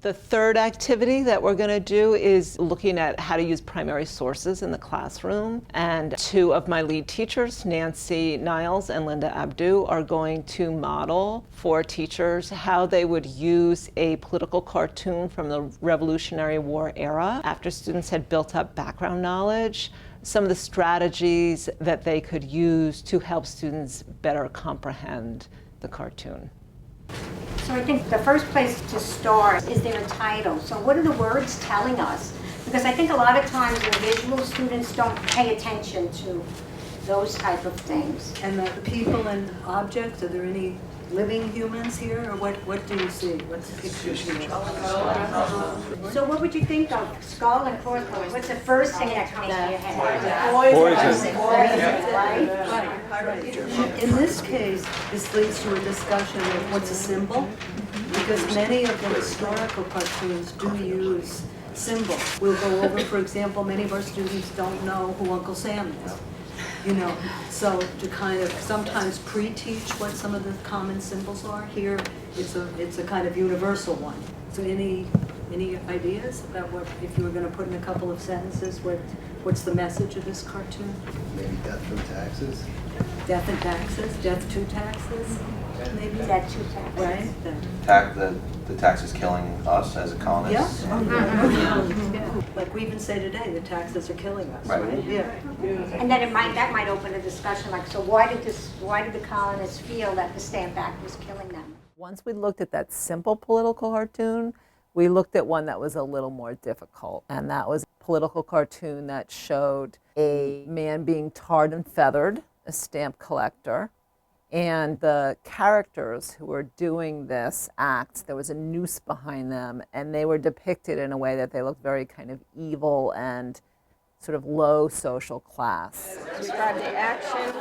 The third activity that we're going to do is looking at how to use primary sources in the classroom. And two of my lead teachers, Nancy Niles and Linda Abdu, are going to model for teachers how they would use a political cartoon from the Revolutionary War era after students had built up background knowledge, some of the strategies that they could use to help students better comprehend the cartoon. So I think the first place to start is their title. So what are the words telling us? Because I think a lot of times the visual students don't pay attention to those type of things. And the people and objects, are there any living humans here, or what do you see? What's the picture here? So what would you think of skull and crossbones? What's the first thing that comes to your head? Right. In this case, this leads to a discussion of what's a symbol, because many of the historical cartoons do use symbols. We'll go over, for example, many of our students don't know who Uncle Sam is. You know, so to kind of sometimes pre-teach what some of the common symbols are. Here, it's a kind of universal one. So any ideas about what, if you were going to put in a couple of sentences, what's the message of this cartoon? Maybe death through taxes. Death and taxes, death to taxes, maybe. Death to taxes. Right. The tax is killing us as economists. Yeah. Like we even say today, the taxes are killing us, right? Yeah. And then that might open a discussion like, so why did the colonists feel that the Stamp Act was killing them? Once we looked at that simple political cartoon, we looked at one that was a little more difficult, and that was a political cartoon that showed a man being tarred and feathered, a stamp collector, and the characters who were doing this act, there was a noose behind them, and they were depicted in a way that they looked very kind of evil and sort of low social class. Describe the action.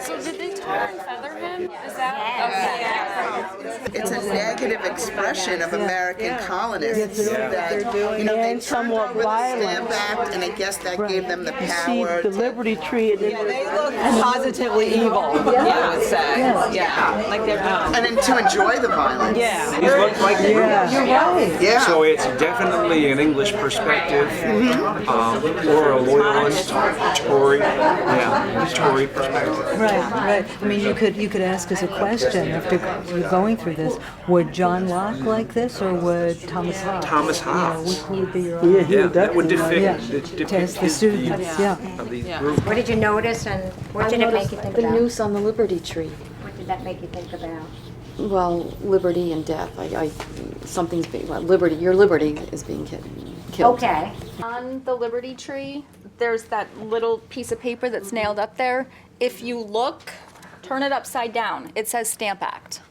So did they tar and feather him? Is that? Okay. It's a negative expression of American colonists that, you know, they turned over the Stamp Act, and I guess that gave them the power. The Liberty Tree. They look positively evil, I would say. Yeah. Like they're And then to enjoy the violence. Yeah. It looked like the You're right. Yeah. So it's definitely an English perspective, or a loyalist, Tory, Tory perspective. Right. I mean, you could ask as a question after you're going through this: would John Locke like this, or would Thomas Hobbes? Thomas You know, Hobbes. who would be your Yeah, that would depict Test the his students, view yeah. of these groups. What did you notice, and what did it make you think the about? noose on the Liberty Tree. What did that make you think about? Well, liberty and death. Something's being, liberty, your liberty is being killed. Okay. On the Liberty Tree, there's that little piece of paper that's nailed up there. If you look, turn it upside down. It says Stamp Act.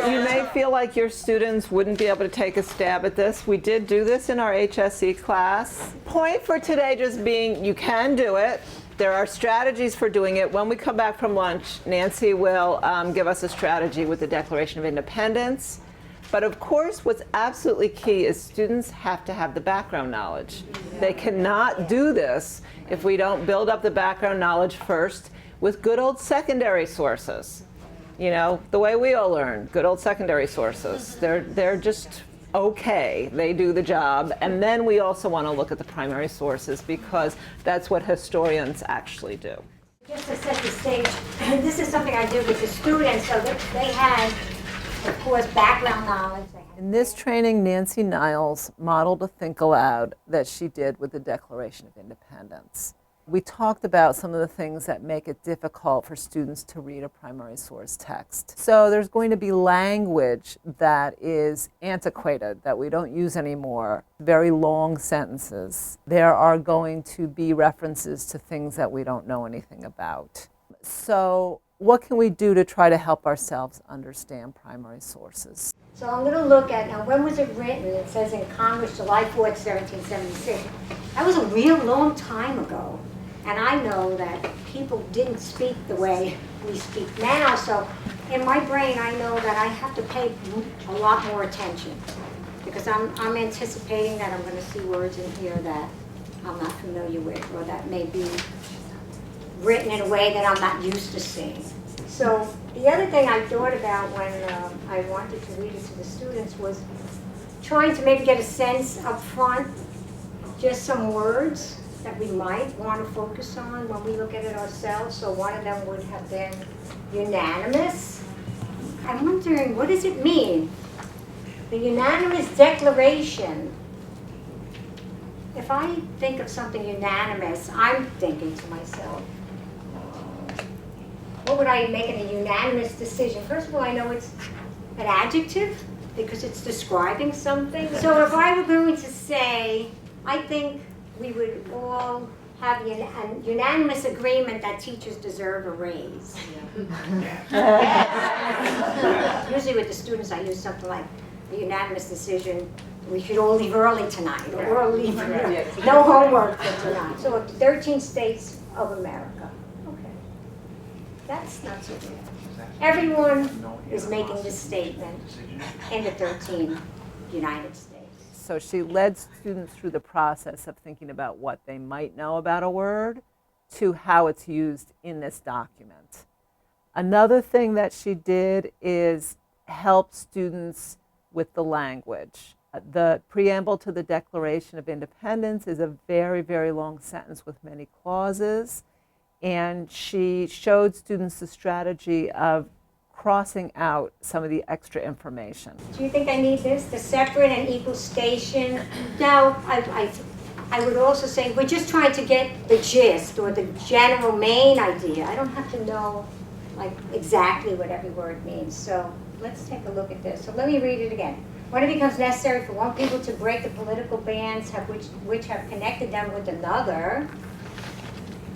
You may feel like your students wouldn't be able to take a stab at this. We did do this in our HSE class. Point for today just being you can do it. There are strategies for doing it. When we come back from lunch, Nancy will give us a strategy with the Declaration of Independence. But of course, what's absolutely key is students have to have the background knowledge. They cannot do this if we don't build up the background knowledge first with good old secondary sources. You know, the way we all learn, good old secondary sources. They're just okay, they do the job. And then we also want to look at the primary sources because that's what historians actually do. Just to set the stage, this is something I do with the students, so that they had, of course, background knowledge. In this training, Nancy Niles modeled a think aloud that she did with the Declaration of Independence. We talked about some of the things that make it difficult for students to read a primary source text. So there's going to be language that is antiquated, that we don't use anymore, very long sentences. There are going to be references to things that we don't know anything about. So what can we do to try to help ourselves understand primary sources? So I'm going to look at, now when was it written? It says in Congress, July 4th, 1776. That was a real long time ago. And I know that people didn't speak the way we speak now, so in my brain I know that I have to pay a lot more attention because I'm anticipating that I'm going to see words in here that I'm not familiar with or that may be written in a way that I'm not used to seeing. So The other thing I thought about when I wanted to read it to the students was trying to maybe get a sense up front, just some words that we might want to focus on when we look at it ourselves. So one of them would have been unanimous. I'm wondering, what does it mean? The unanimous declaration. If I think of something unanimous, I'm thinking to myself, what would I make in a unanimous decision? First of all, I know it's an adjective because it's describing something. So if I were going to say, I think we would all have an unanimous agreement that teachers deserve a raise. Usually with the students, I use something like the unanimous decision, we should all leave early tonight, or we're all leaving early. No homework for tonight. So 13 states of America. Okay. That's not so bad. Everyone is making this statement in the 13 United States. So she led students through the process of thinking about what they might know about a word to how it's used in this document. Another thing that she did is help students with the language. The preamble to the Declaration of Independence is a very, very long sentence with many clauses, and she showed students the strategy of crossing out some of the extra information. Do you think I need this? The separate and equal station? No, I would also say we're just trying to get the gist or the general main idea. I don't have to know like exactly what every word means. So let's take a look at this. So let me read it again. When it becomes necessary for one people to break the political bands which have connected them with another,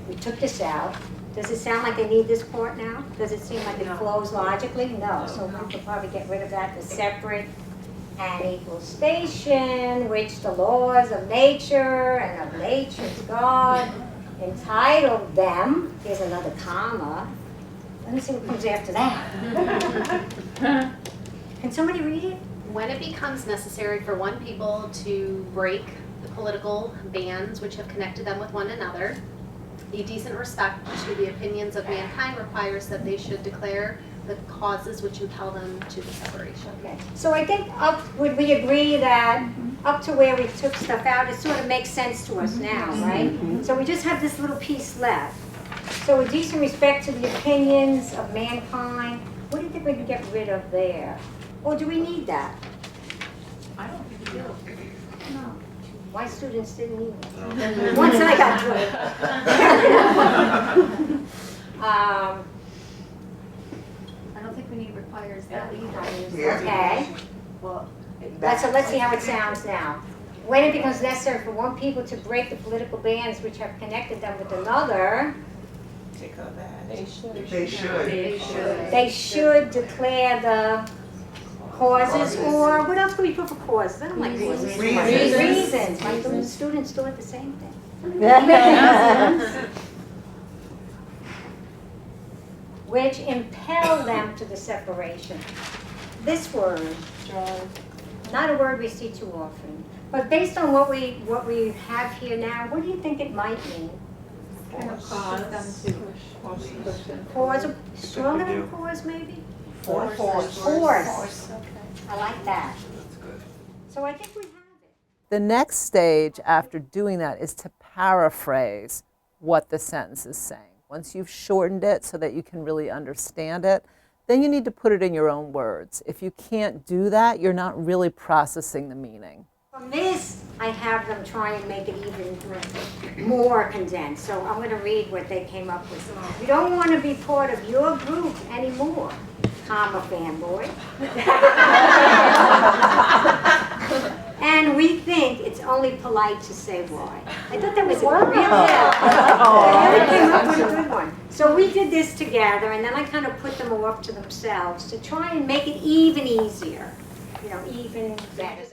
we took this out. Does it sound like I need this part now? Does it seem like it flows logically? No. So we could probably get rid of that. The separate and equal station, which the laws of nature and of nature's God entitled them. Here's another comma. Let me see what comes after that. Can somebody read it? When it becomes necessary for one people to break the political bands which have connected them with one another, a decent respect to the opinions of mankind requires that they should declare the causes which impel them to the separation. Okay. So I think would we agree that up to where we took stuff out, it sort of makes sense to us now, right? So we just have this little piece left. So a decent respect to the opinions of mankind. What do you think we can get rid of there? Or do we need that? I don't think you do. No. My students didn't need it. Once I got to it. I don't think we need requires that either. Okay. Well, Let's see how it sounds now. When it becomes necessary for one people to break the political bands which have connected them with another, they should declare the causes, or what else can we put for causes? I don't like causes. Reasons. My students do it the same thing. Which impel them to the separation. This word, not a word we see too often, but based on what we have here now, what do you think it might mean? Cause, stronger than cause, maybe? Force. I like that. So I think we have it. The next stage after doing that is to paraphrase what the sentence is saying. Once you've shortened it so that you can really understand it, then you need to put it in your own words. If you can't do that, you're not really processing the meaning. From this, I have them try and make it even more condensed. So I'm going to read what they came up with. We don't want to be part of your group anymore, comma, fanboy. And we think it's only polite to say why. I thought that was a real they really came up with a good one. So we did this together, and then I kind of put them off to themselves to try and make it even easier, even better.